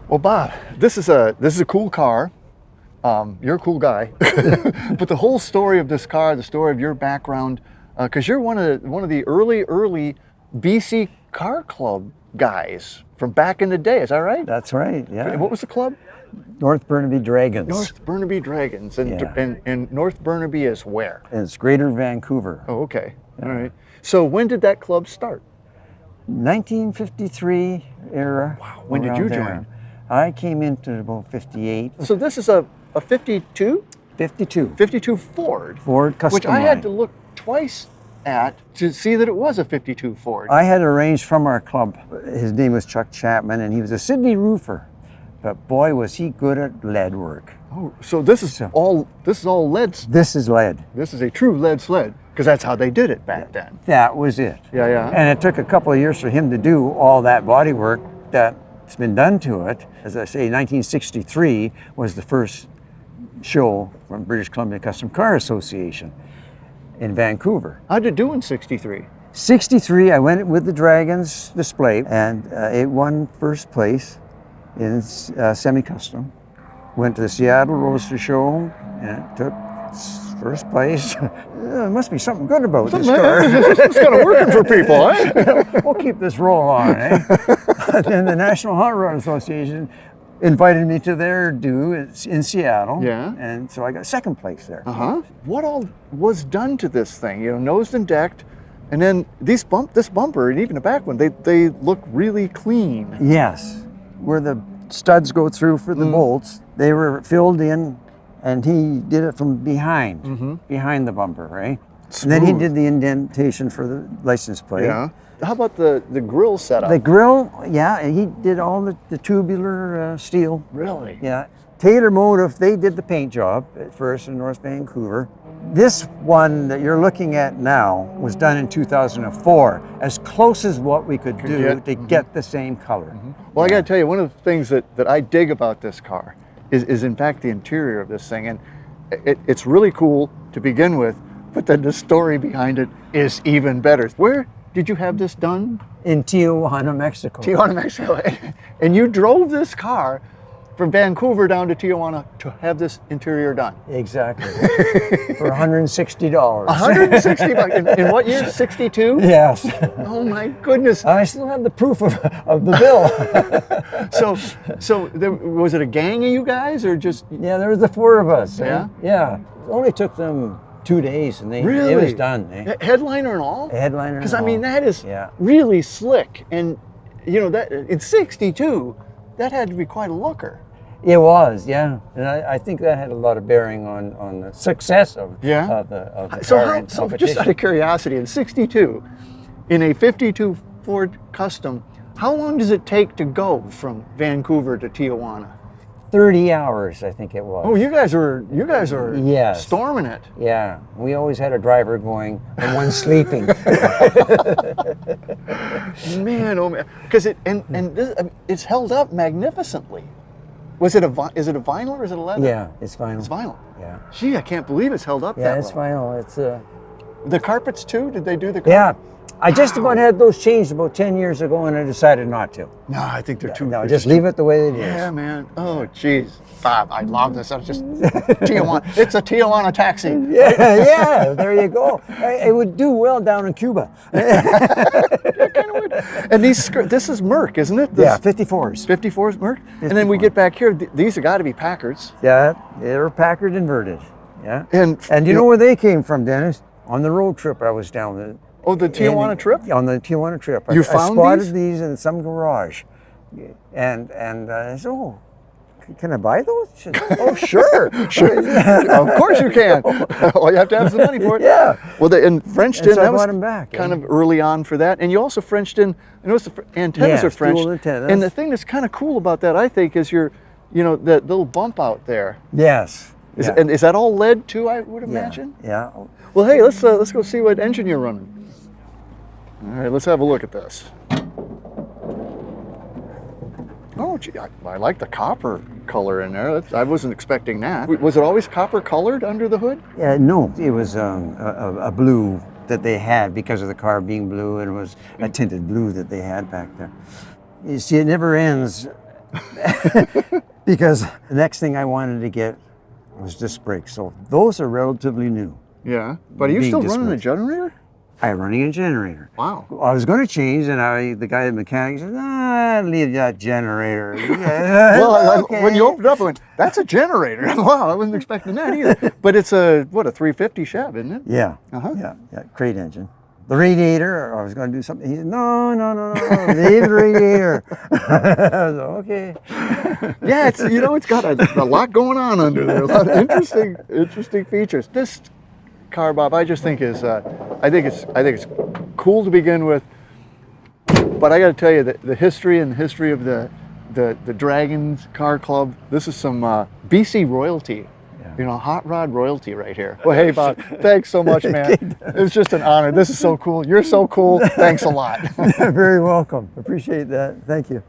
Well, Bob, this is a cool car. You're a cool guy, but the whole story of this car, the story of your background, because you're one of the early BC Car Club guys from back in the day. Is that right? That's right, yeah. What was the club? North Burnaby Dragons. North Burnaby Dragons, and Yeah. and North Burnaby is where? And it's Greater Vancouver. Oh, okay. All right. So when did that club start? 1953 era. Wow. When did you join? I came into about 58. So this is a 52? 52. 52 Ford. Ford Customline. Which I had to look twice at to see that it was a 52 Ford. I had arranged from our club. His name was Chuck Chapman, and he was a Sydney roofer. But boy, was he good at lead work. Oh, so this is all lead. This is lead. This is a true lead sled, because that's how they did it back then. That was it. Yeah, yeah. And it took a couple of years for him to do all that body work that's been done to it. As I say, 1963 was the first show from British Columbia Custom Car Association in Vancouver. How'd you do in 63? 63, I went with the Dragons display, and it won first place in semi-custom. Went to the Seattle Roadster Show, and it took first place. There must be something good about this car. It's kind of working for people, eh? We'll keep this roll on, eh? Then the National Hot Rod Association invited me to their due in Seattle. Yeah. And so I got second place there. Uh-huh. What all was done to this thing? You know, nosed and decked, and then this bumper, and even the back one, they look really clean. Yes. Where the studs go through for the bolts, they were filled in, and he did it from behind the bumper, right? And then he did the indentation for the license plate. Yeah. How about the grill setup? The grill, yeah, he did all the tubular steel. Really? Yeah. Taylor Motive, they did the paint job at first in North Vancouver. This one that you're looking at now was done in 2004, as close as what we could do to get the same color. Well, I got to tell you, one of the things that I dig about this car is in fact the interior of this thing, and it's really cool to begin with, but then the story behind it is even better. Where did you have this done? In Tijuana, Mexico. Tijuana, Mexico. And you drove this car from Vancouver down to Tijuana to have this interior done. Exactly. For $160. 160 bucks. In what year? 62? Yes. Oh my goodness. I still have the proof of the bill. So was it a gang of you guys, or just? Yeah, there was the four of us. Yeah? Yeah. It only took them 2 days, and Really? it was done. Eh? Headliner and all? Headliner. Because I mean, that is Yeah. really slick, and you know that in '62, that had to be quite a looker. It was, yeah, and I think that had a lot of bearing on the success of the car in So competition. just out of curiosity, in '62, in a '52 Ford Custom, how long does it take to go from Vancouver to Tijuana? 30 hours, I think it was. Oh, you guys are Yes. storming it. Yeah, we always had a driver going and one sleeping. Man, oh man, because it's held up magnificently. Is it a vinyl or is it a leather? Yeah, it's vinyl. It's vinyl. Yeah. Gee, I can't believe it's held up Yeah, that it's well. vinyl. It's The carpets too? Did they do the carpets? yeah. I just about had those changed about 10 years ago, and I decided not to. No, I think they're too. No, they're just leave it the way it is. Yeah, man. Oh, jeez. Bob, I love this. I was just Tijuana. It's a Tijuana taxi. Yeah, there you go. It would do well down in Cuba. Kind of weird. And this is Merc, isn't it? Yeah, 54s. 54 is Merc. And then we get back here. These have got to be Packards. Yeah, they were Packard inverted. Yeah. And you know where they came from, Dennis? On the road trip I was down there. Oh, the Tijuana trip? On the Tijuana trip. You I found spotted these in some garage. And I said, oh, can I buy those? She said, oh, sure. Sure. Of course you can. All you have to have some money for it. Yeah. Well, and Frenched in, so I that was bought 'em back, kind of early on for that. And you also Frenched in, I noticed the antennas are Frenched. dual antennas. And the thing that's kind of cool about that, I think, is that little bump out there. Yes. And is that all lead too, I would imagine? Yeah. Well, hey, let's go see what engine you're running. All right, let's have a look at this. Oh, gee, I like the copper color in there. I wasn't expecting that. Was it always copper colored under the hood? Yeah, no, it was a blue that they had because of the car being blue, and it was a tinted blue that they had back there. You see, it never ends because the next thing I wanted to get was disc brakes. So those are relatively new. Yeah. But are you Being still disc running a brakes. generator? I'm running a generator. Wow. I was going to change, and the guy at the mechanic said, leave that generator. Yeah, Well, okay. when you opened it up, I went, that's a generator. Wow, I wasn't expecting that either. But it's a 350 Chev, isn't it? Yeah, Uh-huh. yeah, crate engine. The radiator, I was going to do something. He said, no, leave the radiator. I was like, okay. Yeah, it's got a lot going on under there. A lot of interesting features. This car, Bob, I just think is I think it's cool to begin with. But I got to tell you that the history of the Dragons Car Club. This is some BC royalty. Yeah. Hot rod royalty right here. Well, hey, Bob, thanks so much, man. It's just an honor. This is so cool. You're so cool. Thanks a lot. Very welcome. Appreciate that. Thank you.